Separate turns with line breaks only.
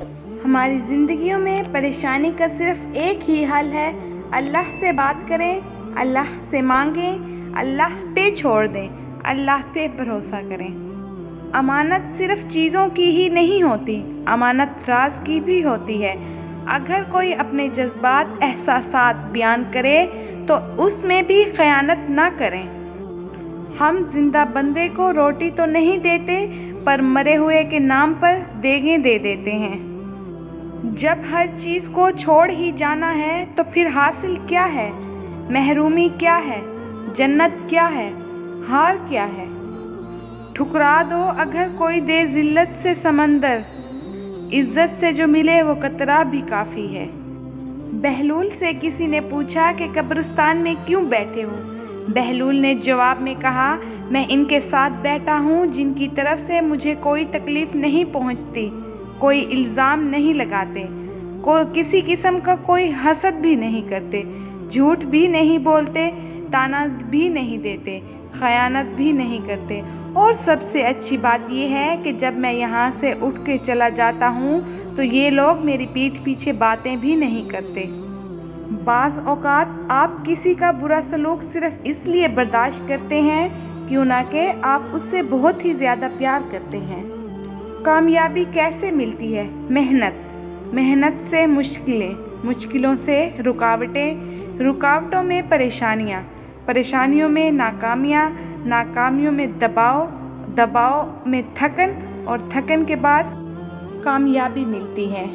ہماری زندگیوں میں پریشانی کا صرف ایک ہی حل ہے، اللہ سے بات کریں، اللہ سے مانگیں، اللہ پہ چھوڑ دیں، اللہ پہ بھروسہ کریں۔ امانت صرف چیزوں کی ہی نہیں ہوتی، امانت راز کی بھی ہوتی ہے۔ اگر کوئی اپنے جذبات، احساسات بیان کرے تو اس میں بھی خیانت نہ کریں۔ ہم زندہ بندے کو روٹی تو نہیں دیتے، پر مرے ہوئے کے نام پر دیگیں دے دیتے ہیں۔ جب ہر چیز کو چھوڑ ہی جانا ہے تو پھر حاصل کیا ہے؟ محرومی کیا ہے؟ جنت کیا ہے؟ ہار کیا ہے؟ ٹھکرا دو اگر کوئی دے ذلت سے سمندر، عزت سے جو ملے وہ قطرہ بھی کافی ہے۔ بہلول سے کسی نے پوچھا کہ قبرستان میں کیوں بیٹھے ہو؟ بہلول نے جواب میں کہا، میں ان کے ساتھ بیٹھا ہوں جن کی طرف سے مجھے کوئی تکلیف نہیں پہنچتی، کوئی الزام نہیں لگاتے، کسی قسم کا کوئی حسد بھی نہیں کرتے، جھوٹ بھی نہیں بولتے، طعنہ بھی نہیں دیتے، خیانت بھی نہیں کرتے، اور سب سے اچھی بات یہ ہے کہ جب میں یہاں سے اٹھ کے چلا جاتا ہوں تو یہ لوگ میری پیٹھ پیچھے باتیں بھی نہیں کرتے۔ بعض اوقات آپ کسی کا برا سلوک صرف اس لیے برداشت کرتے ہیں کیوں نہ کہ آپ اس سے بہت ہی زیادہ پیار کرتے ہیں۔ کامیابی کیسے ملتی ہے؟ محنت سے مشکلیں، مشکلوں سے رکاوٹیں، رکاوٹوں میں پریشانیاں، پریشانیوں میں ناکامیاں، ناکامیوں میں دباؤ، دباؤ میں تھکن، اور تھکن کے بعد کامیابی ملتی ہے۔